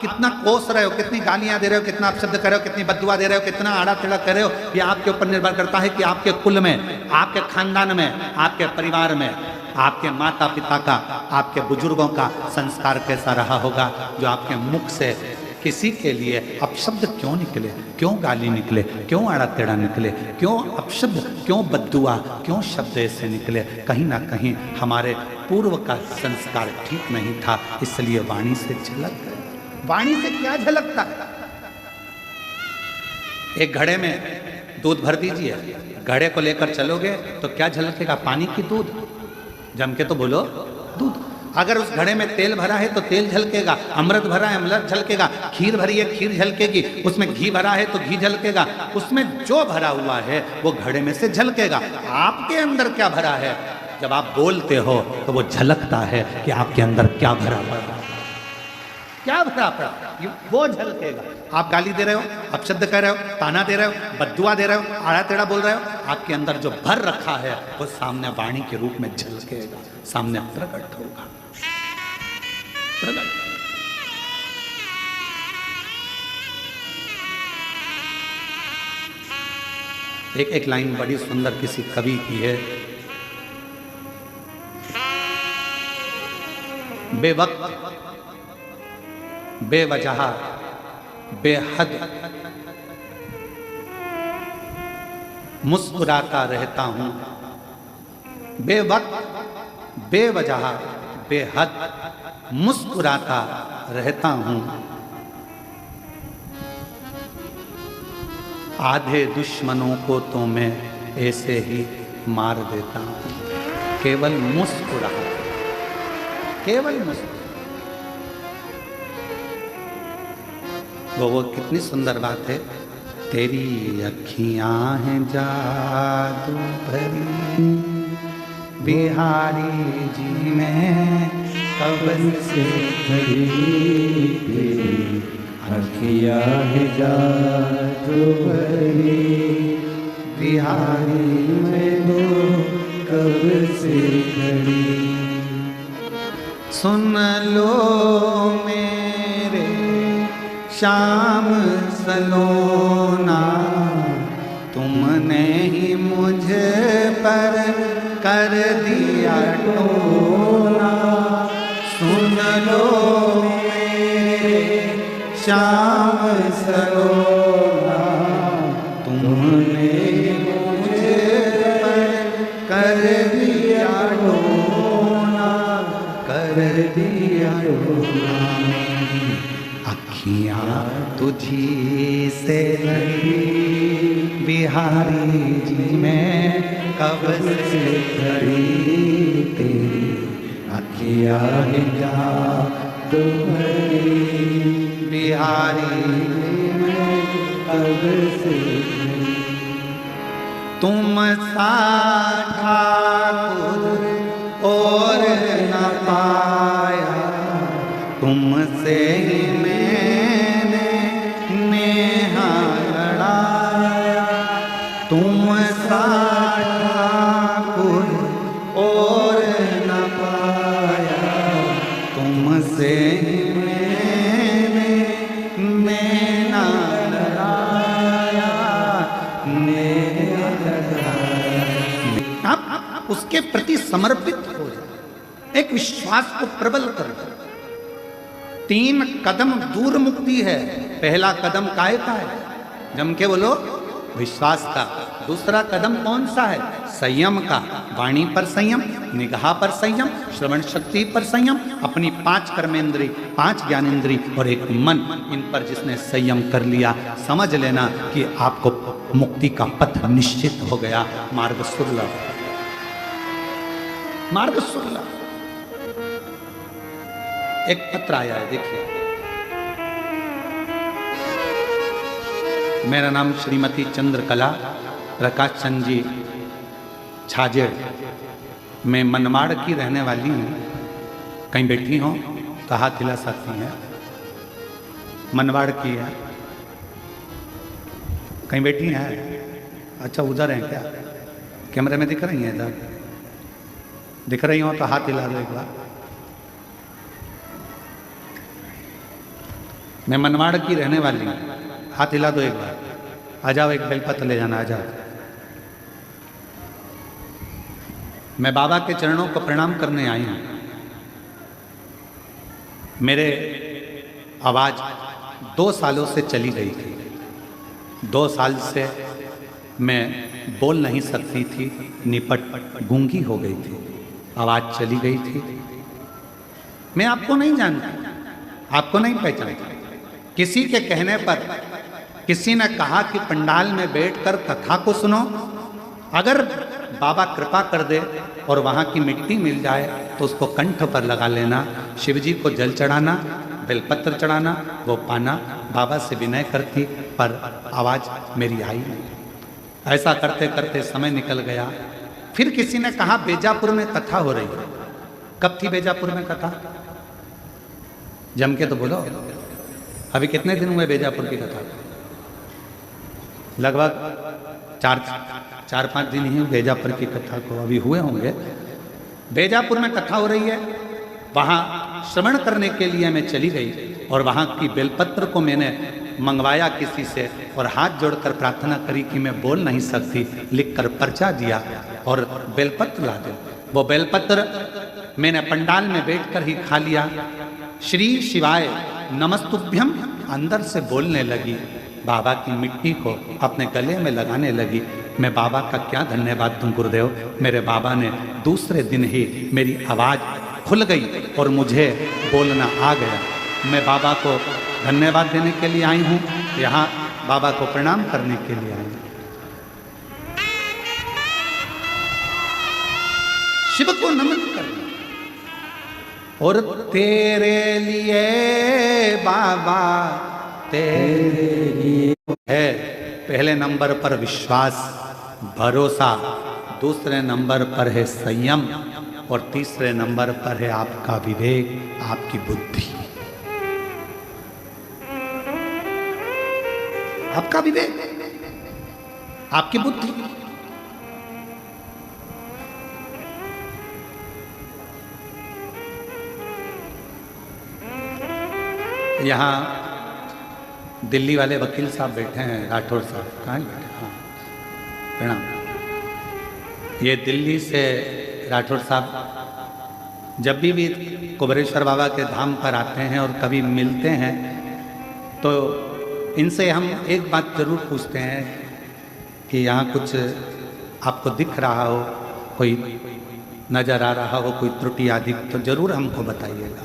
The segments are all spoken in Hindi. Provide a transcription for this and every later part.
कितना कोस रहे हो, कितनी गालियां दे रहे हो, कितना अपशब्द कर रहे हो, कितनी बद्दुआ दे रहे हो, कितना आड़ा टेढ़ा कर रहे हो, ये आपके ऊपर निर्भर करता है कि आपके कुल में, आपके खानदान में, आपके परिवार में, आपके माता पिता का, आपके बुजुर्गों का संस्कार कैसा रहा होगा, जो आपके मुख से किसी के लिए अपशब्द क्यों निकले, क्यों गाली निकले, क्यों आड़ा टेढ़ा निकले, क्यों अपशब्द, क्यों बद्दुआ, क्यों शब्द ऐसे निकले। कहीं ना कहीं हमारे पूर्व का संस्कार ठीक नहीं था, इसलिए वाणी से झलक गए। वाणी से क्या झलकता? एक घड़े में दूध भर दीजिए, घड़े को लेकर चलोगे तो क्या झलकेगा? पानी की दूध? जम के तो बोलो, दूध। अगर उस घड़े में तेल भरा है तो तेल झलकेगा, अमृत भरा है अमृत झलकेगा, खीर भरी है खीर झलकेगी, उसमें घी भरा है तो घी झलकेगा, उसमें जो भरा हुआ है वो घड़े में से झलकेगा। आपके अंदर क्या भरा है? जब आप बोलते हो तो वो झलकता है कि आपके अंदर क्या भरा पड़ा, क्या भरा पड़ा, वो झलकेगा। आप गाली दे रहे हो, अपशब्द कह रहे हो, ताना दे रहे हो, बद्दुआ दे रहे हो, आड़ा टेढ़ा बोल रहे हो, आपके अंदर जो भर रखा है वो सामने वाणी के रूप में झलकेगा, सामने प्रकट होगा। प्रकट। एक लाइन बड़ी सुंदर किसी कवि की है। बेवक्त, बेवजह, बेहद मुस्कुराता रहता हूं, बेवक्त, बेवजह, बेहद मुस्कुराता रहता हूं, आधे दुश्मनों को तो मैं ऐसे ही मार देता हूं। केवल मुस्कुरा, केवल मुस्कुरा। वो कितनी सुंदर बात है। तेरी अखियां हैं जादू भरी, बिहारी जी में कब से खड़ी, तेरी अखियां हैं जादू भरी, बिहारी में तो कब से खड़ी। सुन लो मेरे श्याम सलोना, तुमने ही मुझे पर कर दिया टोना। सुन लो मेरे श्याम सलोना, तुमने मुझे पर कर दिया टोना, कर दिया टोना। अखियाँ तुझी से लगी, बिहारी जी में कब से खड़ी, तेरी अखियां हैं जादू भरी, बिहारी में कब से खड़ी। तुम सा ठाकुर और न पाया, तुमसे ही मैंने नेहा लड़ाया। तुम सा ठाकुर और न पाया, तुमसे ही मैंने नेहा लड़ाया, नेहा लड़ाया। आप उसके प्रति समर्पित हो जाए, एक विश्वास को प्रबल कर दो। 3 कदम दूर मुक्ति है। पहला कदम काय का है? जम के बोलो, विश्वास का। दूसरा कदम कौन सा है? संयम का। वाणी पर संयम, निगाह पर संयम, श्रवण शक्ति पर संयम, अपनी 5 कर्मेंद्री, 5 ज्ञानेंद्री और एक मन, इन पर जिसने संयम कर लिया, समझ लेना कि आपको मुक्ति का पथ निश्चित हो गया। मार्ग सुलभ, मार्ग सुलभ। एक पत्र आया है, देखिए। मेरा नाम श्रीमती चंद्रकला प्रकाश चंद जी छाजेड़, मैं मनमाड़ की रहने वाली हूँ। कहीं बैठी हो तो हाथ हिला सकती हैं। मनमाड़ की है, कहीं बैठी हैं? अच्छा, उधर हैं क्या? कैमरे में दिख रही हैं? इधर दिख रही हो तो हाथ हिला दो एक बार। मैं मनवाड़ की रहने वाली हूँ। हाथ हिला दो एक बार। आ जाओ, एक बेलपत्र ले जाना, आ जाओ। मैं बाबा के चरणों को प्रणाम करने आई हूँ। मेरे आवाज 2 सालों से चली गई थी। 2 साल से मैं बोल नहीं सकती थी, निपट गूंगी हो गई थी, आवाज चली गई थी। मैं आपको नहीं जानती, आपको नहीं पहचानती। किसी के कहने पर किसी ने कहा कि पंडाल में बैठकर कथा को सुनो। अगर बाबा कृपा कर दे और वहाँ की मिट्टी मिल जाए तो उसको कंठ पर लगा लेना, शिव जी को जल चढ़ाना, बेलपत्र चढ़ाना, वो पाना। बाबा से विनय करती, पर आवाज़ मेरी आई नहीं। ऐसा करते करते समय निकल गया। फिर किसी ने कहा बेजापुर में कथा हो रही है। कब थी बेजापुर में कथा? जम के तो बोलो। अभी कितने दिन हुए बेजापुर की कथा? लगभग 4-5 दिन ही बेजापुर की कथा को अभी हुए होंगे। बेजापुर में कथा हो रही है, वहाँ श्रवण करने के लिए मैं चली गई और वहाँ की बेलपत्र को मैंने मंगवाया किसी से और हाथ जोड़कर प्रार्थना करी कि मैं बोल नहीं सकती, लिखकर पर्चा दिया और बेलपत्र ला दो। वो बेलपत्र मैंने पंडाल में बैठकर ही खा लिया। श्री शिवाय नमस्तुभ्यम अंदर से बोलने लगी, बाबा की मिट्टी को अपने गले में लगाने लगी। मैं बाबा का क्या धन्यवाद दूं गुरुदेव। मेरे बाबा ने दूसरे दिन ही मेरी आवाज़ खुल गई और मुझे बोलना आ गया। मैं बाबा को धन्यवाद देने के लिए आई हूँ, यहाँ बाबा को प्रणाम करने के लिए आई हूँ। शिव को नमन करना। और तेरे लिए बाबा, तेरे लिए है पहले नंबर पर विश्वास, भरोसा, दूसरे नंबर पर है संयम और तीसरे नंबर पर है आपका विवेक, आपकी बुद्धि। आपका विवेक, आपकी बुद्धि। यहाँ दिल्ली वाले वकील साहब बैठे हैं, राठौर साहब। कहाँ बैठे? हाँ, प्रणाम। ये दिल्ली से राठौर साहब जब भी कुबेरेश्वर बाबा के धाम पर आते हैं और कभी मिलते हैं तो इनसे हम एक बात जरूर पूछते हैं कि यहाँ कुछ आपको दिख रहा हो, कोई नज़र आ रहा हो, कोई त्रुटि आदि, तो ज़रूर हमको बताइएगा।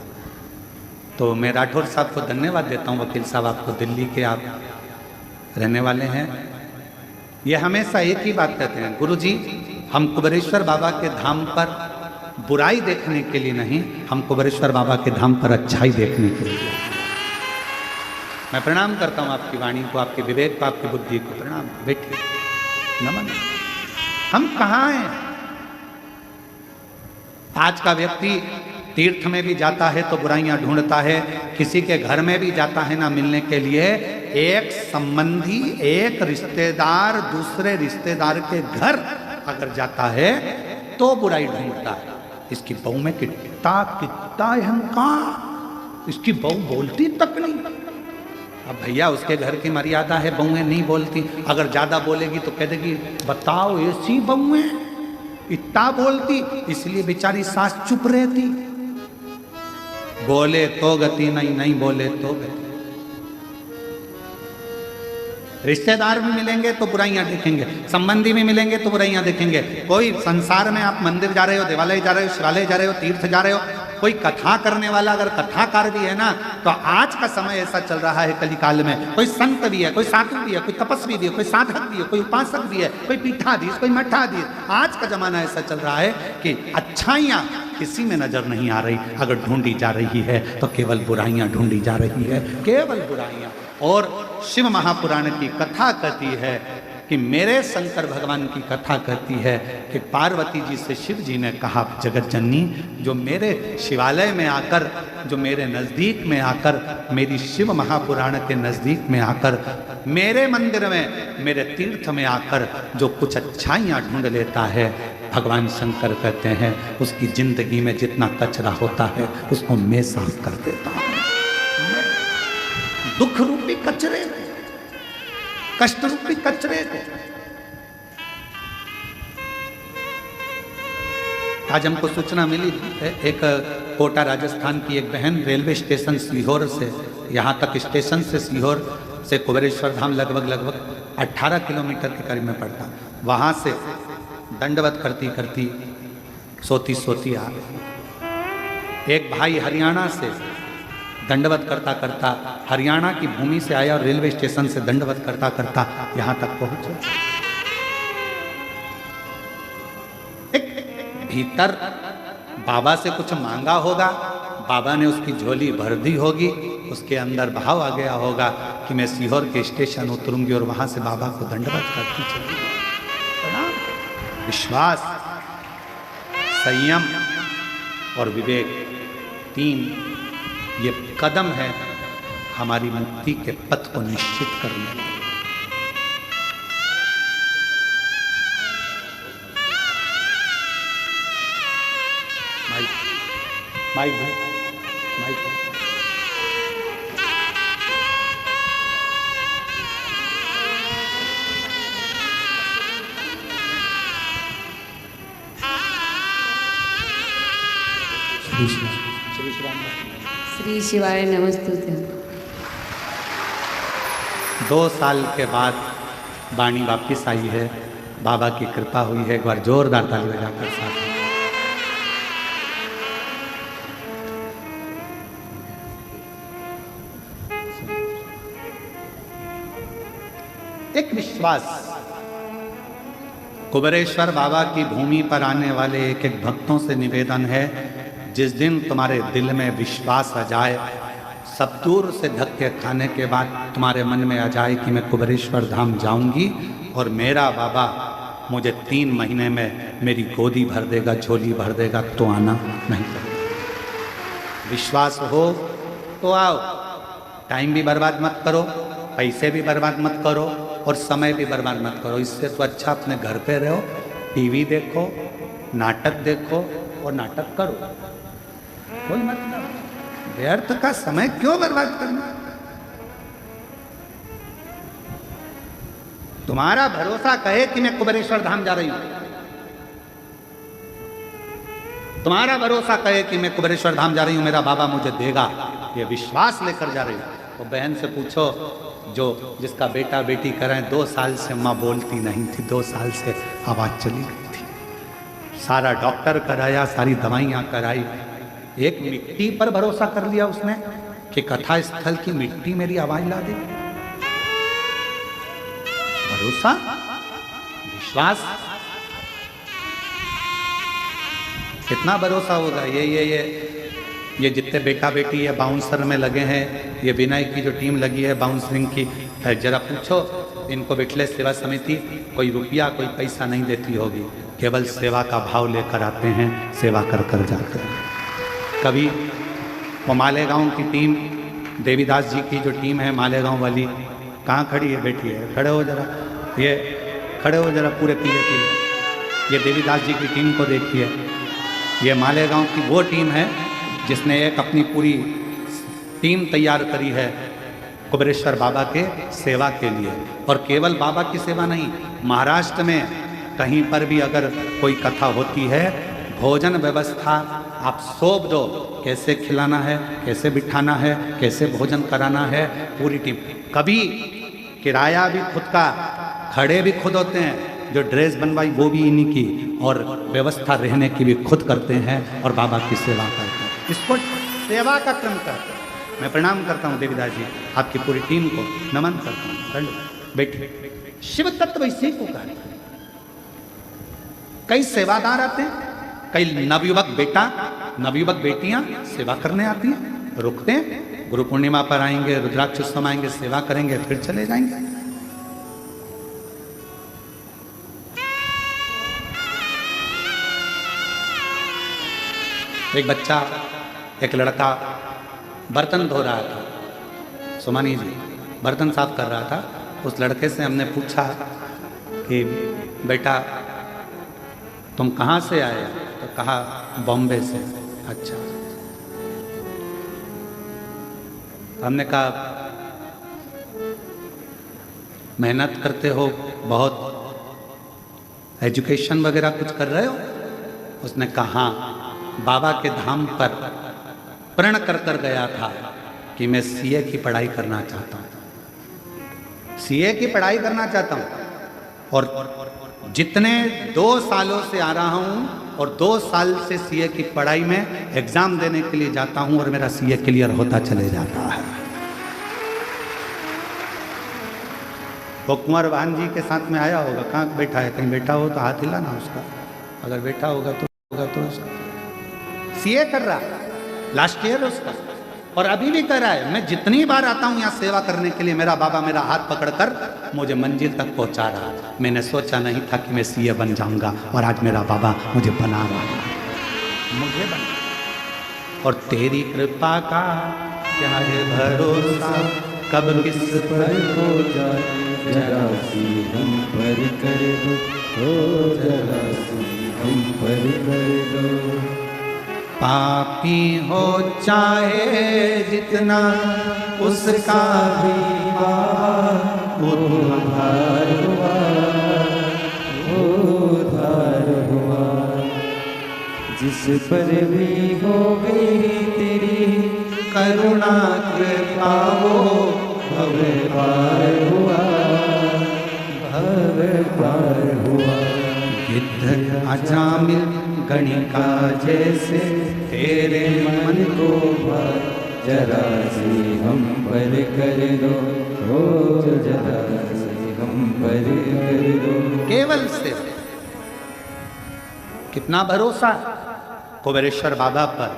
तो मैं राठौर साहब को धन्यवाद देता हूँ। वकील साहब, आपको दिल्ली के आप रहने वाले हैं। ये हमेशा एक ही बात कहते हैं, गुरुजी हम कुबेरेश्वर बाबा के धाम पर बुराई देखने के लिए नहीं, हम कुबेरेश्वर बाबा के धाम पर अच्छाई देखने के लिए। मैं प्रणाम करता हूँ आपकी वाणी को, आपके विवेक को, आपकी बुद्धि को प्रणाम। बैठिए, नमन। हम कहाँ हैं? आज का व्यक्ति तीर्थ में भी जाता है तो बुराइयां ढूंढता है, किसी के घर में भी जाता है ना मिलने के लिए। एक संबंधी, एक रिश्तेदार दूसरे रिश्तेदार के घर अगर जाता है तो बुराई ढूंढता है। इसकी बहू में कितना अहंकार, इसकी बहू बोलती तक नहीं। अब भैया उसके घर की मर्यादा है, बहुएं नहीं बोलती। अगर ज्यादा बोलेगी तो कह देगी बताओ ऐसी बहुएं इतना बोलती, इसलिए बेचारी सास चुप रहती। बोले तो गति नहीं, नहीं बोले तो गति। रिश्तेदार भी मिलेंगे तो बुराइयां देखेंगे, संबंधी भी मिलेंगे तो बुराइयां देखेंगे। कोई संसार में आप मंदिर जा रहे हो, देवालय जा रहे हो, शिवालय जा रहे हो, तीर्थ जा रहे हो, कोई कथा करने वाला अगर कथाकार भी है ना, तो आज का समय ऐसा चल रहा है कली काल में, कोई संत भी है, कोई साधु भी है, कोई तपस्वी भी है, कोई साधक भी है, कोई उपासक भी है, कोई पीठाधीश, कोई मठाधीश। आज का जमाना ऐसा चल रहा है कि अच्छाइयाँ किसी में नजर नहीं आ रही। अगर ढूंढी जा रही है तो केवल बुराइयां ढूंढी जा रही है, केवल बुराइयां। और शिव महापुराण की कथा कहती है कि मेरे शंकर भगवान की कथा कहती है कि पार्वती जी से शिव जी ने कहा, जगत जननी, जो मेरे शिवालय में आकर, जो मेरे नज़दीक में आकर, मेरी शिव महापुराण के नज़दीक में आकर, मेरे मंदिर में, मेरे तीर्थ में आकर जो कुछ अच्छाइयाँ ढूंढ लेता है, भगवान शंकर कहते हैं उसकी जिंदगी में जितना कचरा होता है उसको मैं साफ कर देता हूँ। दुख रूपी कचरे को, कष्ट रूपी कचरे को। आज हमको सूचना मिली, एक कोटा राजस्थान की एक बहन रेलवे स्टेशन सीहोर से, यहाँ तक स्टेशन से सीहोर से कुबेरेश्वर धाम लगभग 18 किलोमीटर के करीब में पड़ता। वहाँ से दंडवत करती करती सोती आ गई। एक भाई हरियाणा से दंडवत करता करता हरियाणा की भूमि से आया और रेलवे स्टेशन से दंडवत करता करता यहाँ तक पहुँचे। भीतर बाबा से कुछ मांगा होगा, बाबा ने उसकी झोली भर दी होगी, उसके अंदर भाव आ गया होगा कि मैं सीहोर के स्टेशन उतरूंगी और वहां से बाबा को दंडवत करती चली। विश्वास, संयम और विवेक, 3 ये कदम है हमारी मुक्ति के पथ को निश्चित करने में। माइक श्री शिवाय नमस्तुते। 2 साल के बाद वाणी वापिस आई है, बाबा की कृपा हुई है। एक बार जोरदार ताली बजाकर साथ। एक विश्वास, कुबेरेश्वर बाबा की भूमि पर आने वाले एक एक भक्तों से निवेदन है, जिस दिन तुम्हारे दिल में विश्वास आ जाए, सब दूर से धक्के खाने के बाद तुम्हारे मन में आ जाए कि मैं कुबेरेश्वर धाम जाऊंगी और मेरा बाबा मुझे 3 महीने में मेरी गोदी भर देगा, झोली भर देगा, तो आना नहीं पड़ेगा। विश्वास हो तो आओ, टाइम भी बर्बाद मत करो, पैसे भी बर्बाद मत करो और समय भी बर्बाद मत करो। इससे तो अच्छा अपने घर पे रहो, टीवी देखो, नाटक देखो और नाटक करो, कोई मतलब व्यर्थ का समय क्यों बर्बाद करना। तुम्हारा भरोसा कहे कि मैं कुबेरेश्वर धाम जा रही हूं, तुम्हारा भरोसा कहे कि मैं कुबेरेश्वर धाम जा रही हूं, मेरा बाबा मुझे देगा, ये विश्वास लेकर जा रही हूं। तो बहन से पूछो जो जिसका बेटा बेटी करें, 2 साल से माँ बोलती नहीं थी, 2 साल से आवाज़ चली गई थी, सारा डॉक्टर कराया, सारी दवाइयाँ कराई, एक मिट्टी पर भरोसा कर लिया उसने कि कथा स्थल की मिट्टी मेरी आवाज ला दे। भरोसा, विश्वास, कितना भरोसा होगा। ये जितने बेटा बेटी है बाउंसर में लगे हैं, ये विनय की जो टीम लगी है बाउंसरिंग की, जरा पूछो इनको बिठले सेवा समिति कोई रुपया कोई पैसा नहीं देती होगी, केवल सेवा का भाव लेकर आते हैं, सेवा कर कर जाते हैं। कभी वो मालेगांव की टीम, देवीदास जी की जो टीम है मालेगांव वाली, कहाँ खड़ी है, बैठी है, खड़े हो जरा, ये खड़े हो जरा, पूरे पीले पीले, ये देवीदास जी की टीम को देखिए। ये मालेगांव की वो टीम है जिसने एक अपनी पूरी टीम तैयार करी है कुबेरेश्वर बाबा के सेवा के लिए। और केवल बाबा की सेवा नहीं, महाराष्ट्र में कहीं पर भी अगर कोई कथा होती है, भोजन व्यवस्था आप सौंप दो, कैसे खिलाना है, कैसे बिठाना है, कैसे भोजन कराना है, पूरी टीम। कभी किराया भी खुद का, खड़े भी खुद होते हैं, जो ड्रेस बनवाई वो भी इन्हीं की, और व्यवस्था रहने की भी खुद करते हैं और बाबा की सेवा करते हैं। इसको सेवा का क्रम करते हैं। मैं प्रणाम करता हूँ देवीदास जी, आपकी पूरी टीम को नमन करता हूँ। बैठे, शिव तत्व इसी को कहते हैं। कई सेवादार आते हैं, कई नवयुवक बेटा नवयुवक बेटियां सेवा करने आती हैं, रुकते हैं, गुरु पूर्णिमा पर आएंगे, रुद्राक्ष उत्सव आएंगे, सेवा करेंगे, फिर चले जाएंगे। एक बच्चा, एक लड़का बर्तन धो रहा था, सुमानी जी बर्तन साफ कर रहा था। उस लड़के से हमने पूछा कि बेटा तुम कहाँ से आए? तो कहा बॉम्बे से। अच्छा। हमने कहा मेहनत करते हो, बहुत एजुकेशन वगैरह कुछ कर रहे हो? उसने कहा हाँ, बाबा के धाम पर प्रण कर कर गया था कि मैं सीए की पढ़ाई करना चाहता हूँ, सीए की पढ़ाई करना चाहता हूँ। और जितने 2 सालों से आ रहा हूँ और 2 साल से सीए की पढ़ाई में एग्जाम देने के लिए जाता हूँ और मेरा सीए क्लियर होता चले जाता है। वो कुंवर भान जी के साथ में आया होगा, कहाँ बैठा है? कहीं बैठा हो तो हाथ हिला ना उसका, अगर बैठा होगा तो उसका सीए कर रहा है, लास्ट ईयर उसका, और अभी भी कर रहा है। मैं जितनी बार आता हूँ यहाँ सेवा करने के लिए, मेरा बाबा मेरा हाथ पकड़कर मुझे मंजिल तक पहुँचा रहा है। मैंने सोचा नहीं था कि मैं सीए बन जाऊँगा, और आज मेरा बाबा मुझे बना रहा है, मुझे बना। और तेरी कृपा का क्या है भरोसा, कब किस पर हो जाए जरा सी हम पर कर दो, हो जरा सी हम पर कर दो। पापी हो चाहे जितना उसका भी उद्धार हुआ, उद्धार हुआ। जिस पर भी हो गई तेरी करुणा कृपा वो भव पार हुआ, भव पार हुआ। गिद्ध अजामिल गणिका जैसे तेरे मन को भार जरा सी हम पर कर दो, हो जरा सी हम पर कर दो। केवल से कितना भरोसा कुबेरेश्वर बाबा पर,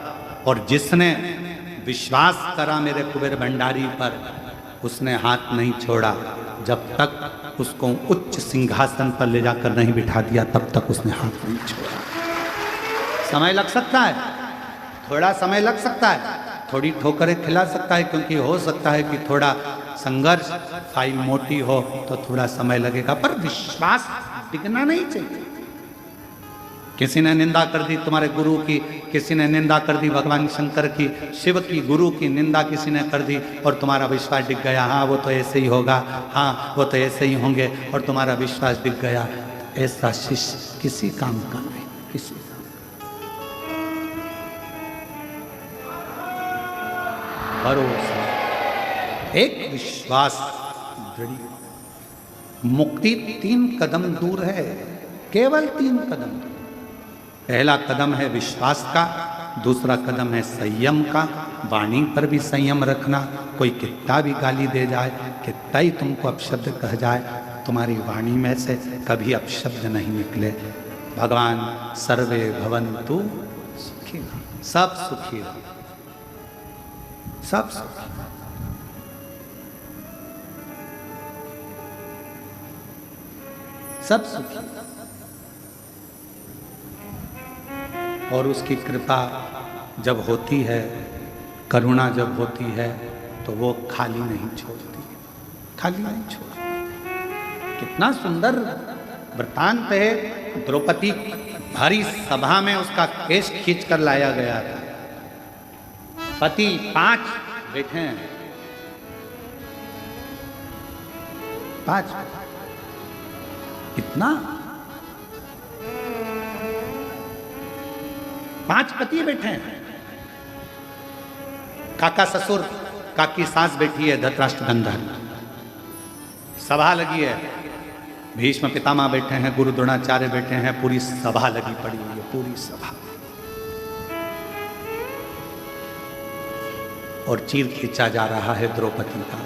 और जिसने विश्वास करा मेरे कुबेर भंडारी पर, उसने हाथ नहीं छोड़ा। जब तक उसको उच्च सिंहासन पर ले जाकर नहीं बिठा दिया, तब तक उसने हाथ नहीं छोड़ा। समय लग सकता है, थोड़ा समय लग सकता है, थोड़ी ठोकरें खिला सकता है, क्योंकि हो सकता है कि थोड़ा संघर्ष, फाइल मोटी हो तो थोड़ा समय लगेगा, पर विश्वास टिकना नहीं चाहिए। किसी ने निंदा कर दी तुम्हारे गुरु की, किसी ने निंदा कर दी भगवान शंकर की, शिव की, गुरु की निंदा किसी ने कर दी और तुम्हारा विश्वास डिग गया। हाँ वो तो ऐसे ही होगा, हाँ वो तो ऐसे ही होंगे, और तुम्हारा विश्वास डिग गया। ऐसा शिष्य किसी काम का नहीं, किसी का। भरोसा, एक विश्वास दृढ़। मुक्ति 3 कदम दूर है, केवल 3 कदम। पहला कदम है विश्वास का, दूसरा कदम है संयम का, वाणी पर भी संयम रखना। कोई कितना भी गाली दे जाए, कितना ही तुमको अपशब्द कह जाए, तुम्हारी वाणी में से कभी अपशब्द नहीं निकले। भगवान सर्वे भवन्तु सुखी, सब सुखी रहो, सब सुखी। सब सुखी। और उसकी कृपा जब होती है, करुणा जब होती है, तो वो खाली नहीं छोड़ती, खाली नहीं छोड़ती। कितना सुंदर वृतांत है। द्रौपदी भारी सभा में उसका केश खींच कर लाया गया था। पति 5 बैठे हैं, 5, इतना 5 पति बैठे हैं। काका ससुर, काकी सास बैठी है, धृतराष्ट्र गांधारी। सभा लगी है, भीष्म पितामह बैठे हैं, गुरु द्रोणाचार्य बैठे हैं, पूरी सभा लगी पड़ी हुई है, पूरी सभा। और चीर खींचा जा रहा है द्रौपदी का।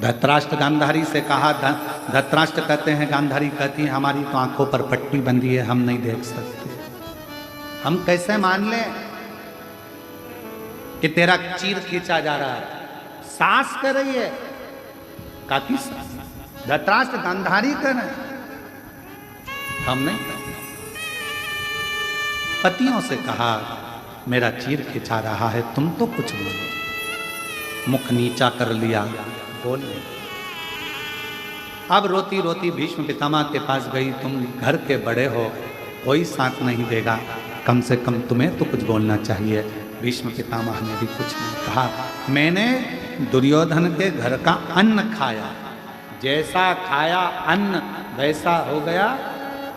धृतराष्ट्र गांधारी से कहा, धृतराष्ट्र कहते हैं, गांधारी कहती है, हमारी तो आंखों पर पट्टी बंधी है, हम नहीं देख सकते। हम कैसे मान लें कि तेरा चीर खींचा जा रहा है? सास कर रही है, काकी सास, धृतराष्ट्र गांधारी कर रहे हैं, हम नहीं करते। पतियों से कहा, मेरा चीर खींचा रहा है, तुम तो कुछ बोलो। मुख नीचा कर लिया, बोले। अब रोती रोती भीष्म पितामह के पास गई, तुम घर के बड़े हो, कोई साथ नहीं देगा, कम से कम तुम्हें तो कुछ बोलना चाहिए। भीष्म पितामह ने भी कुछ नहीं कहा। मैंने दुर्योधन के घर का अन्न खाया, जैसा खाया अन्न वैसा हो गया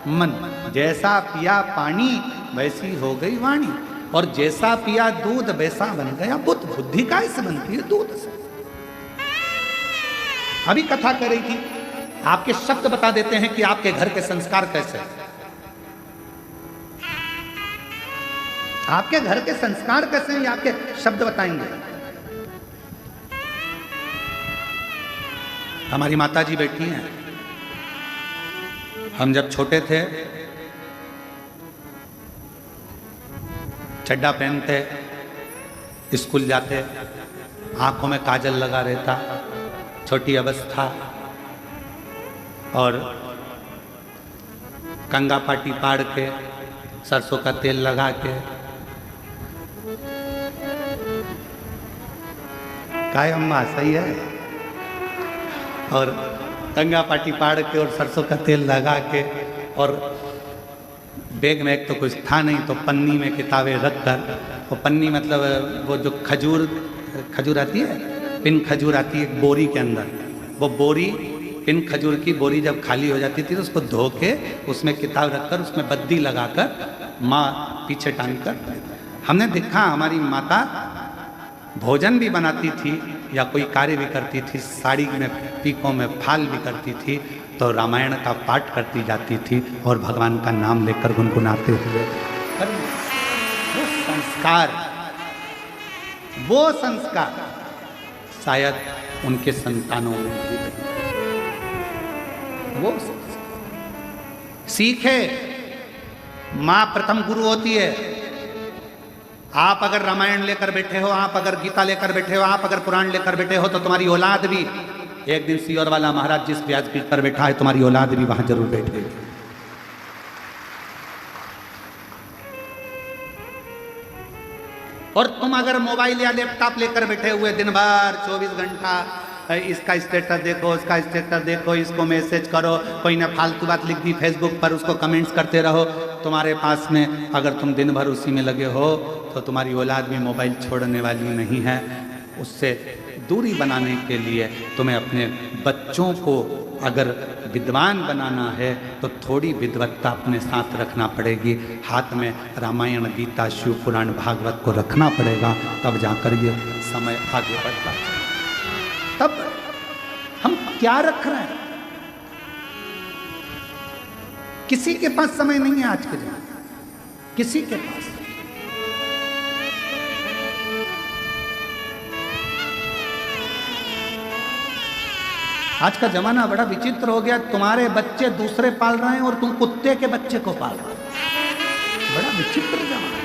मन, जैसा पिया पानी वैसी हो गई वाणी, और जैसा पिया दूध वैसा बन गया बुद्ध। बुद्धि कैसे बनती है? दूध से। अभी कथा कर रही थी, आपके शब्द बता देते हैं कि आपके घर के संस्कार कैसे हैं। आपके घर के संस्कार कैसे हैं, ये आपके शब्द बताएंगे। हमारी माता जी बैठी हैं। हम जब छोटे थे चड्डा पहनते, स्कूल जाते, आंखों में काजल लगा रहता, छोटी अवस्था, और कंगा पाटी पाड़ के सरसों का तेल लगा के काय अम्मा सही है, और कंगा पाटी पाड़ के और सरसों का तेल लगा के, और बैग में एक तो कुछ था नहीं तो पन्नी में किताबें रख कर, वो पन्नी मतलब वो जो खजूर आती है, पिन खजूर आती है एक बोरी के अंदर, वो बोरी पिन खजूर की बोरी जब खाली हो जाती थी तो उसको धो के उसमें किताब रखकर उसमें बद्दी लगाकर माँ पीछे टांग कर। हमने देखा हमारी माता भोजन भी बनाती थी या कोई कार्य भी करती थी, साड़ी में पीकों में फाल भी करती थी, तो रामायण का पाठ करती जाती थी और भगवान का नाम लेकर गुनगुनाते हुए। वो संस्कार शायद उनके संतानों में भी वो सीखे। मां प्रथम गुरु होती है। आप अगर रामायण लेकर बैठे हो, आप अगर गीता लेकर बैठे हो, आप अगर पुराण लेकर बैठे हो, तो तुम्हारी औलाद भी एक दिन सीहोर वाला महाराज जिस व्यासपीठ पर बैठा है, तुम्हारी औलाद भी वहां जरूर बैठेगी। और तुम अगर मोबाइल या लैपटॉप लेकर बैठे हुए दिन भर 24 घंटा इसका स्टेटस देखो, उसका स्टेटस देखो, इसको मैसेज करो, कोई ने फालतू बात लिख दी फेसबुक पर, उसको कमेंट्स करते रहो, तुम्हारे पास में अगर तुम दिन भर उसी में लगे हो तो तुम्हारी औलाद भी मोबाइल छोड़ने वाली नहीं है। उससे दूरी बनाने के लिए तुम्हें अपने बच्चों को अगर विद्वान बनाना है तो थोड़ी विद्वत्ता अपने साथ रखना पड़ेगी। हाथ में रामायण, गीता, शिव पुराण, भागवत को रखना पड़ेगा, तब जाकर ये समय आगे बढ़ता है। तब हम क्या रख रहे हैं? किसी के पास समय नहीं है आज के दिन, किसी के पास। आज का जमाना बड़ा विचित्र हो गया। तुम्हारे बच्चे दूसरे पाल रहे हैं और तुम कुत्ते के बच्चे को पाल रहे हो। बड़ा विचित्र जमाना।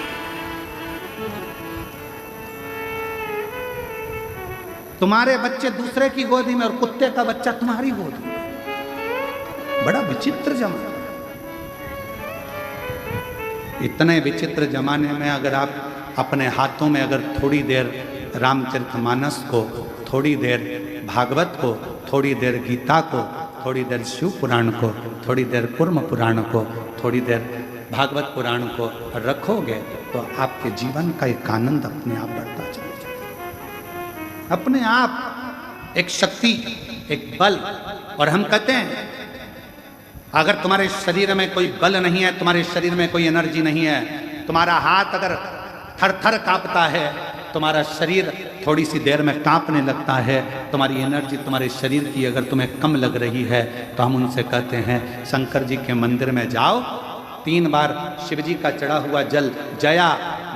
तुम्हारे बच्चे दूसरे की गोदी में और कुत्ते का बच्चा तुम्हारी गोदी में। बड़ा विचित्र जमाना। इतने विचित्र जमाने में अगर आप अपने हाथों में अगर थोड़ी देर रामचरितमानस को, थोड़ी देर भागवत को, थोड़ी देर गीता को, थोड़ी देर शिव पुराण को, थोड़ी देर कूर्म पुराण को, थोड़ी देर भागवत पुराण को रखोगे तो आपके जीवन का एक आनंद अपने आप बढ़ता चलेगा। अपने आप एक शक्ति, एक बल। और हम कहते हैं अगर तुम्हारे शरीर में कोई बल नहीं है, तुम्हारे शरीर में कोई एनर्जी नहीं है, तुम्हारा हाथ अगर थर थर कांपता है, तुम्हारा शरीर थोड़ी सी देर में कांपने लगता है, तुम्हारी एनर्जी तुम्हारे शरीर की अगर तुम्हें कम लग रही है, तो हम उनसे कहते हैं शंकर जी के मंदिर में जाओ, 3 बार शिव जी का चढ़ा हुआ जल, जया,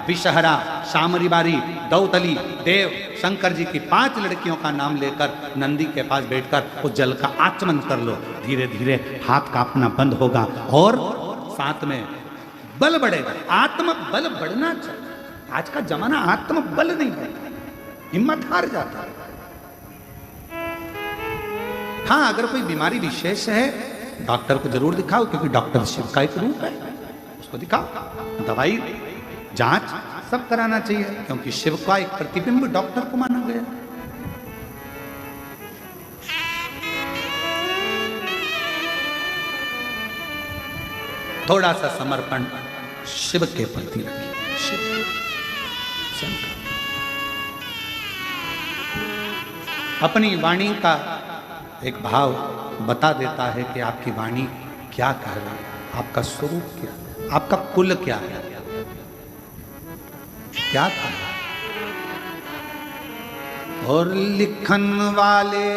विषहरा, शामरी बारी, दौतली, देव, शंकर जी की 5 लड़कियों का नाम लेकर नंदी के पास बैठकर उस जल का आचमन कर लो। धीरे धीरे हाथ कांपना बंद होगा और साथ में बल बढ़ेगा। आत्म बल बढ़ना चाहिए। आज का जमाना आत्म बल नहीं बढ़ता, हिम्मत हार जाता है। हाँ, अगर कोई बीमारी विशेष है डॉक्टर को जरूर दिखाओ, क्योंकि डॉक्टर शिव का एक रूप है, उसको दिखाओ। दवाई, जांच सब कराना चाहिए, क्योंकि शिव का एक प्रतिबिंब डॉक्टर को माना गया। थोड़ा सा समर्पण शिव के प्रति रखिए। शिव, शंकर। अपनी वाणी का एक भाव बता देता है कि आपकी वाणी क्या कह रही है, आपका स्वरूप क्या, आपका कुल क्या है, क्या था। और लिखन वाले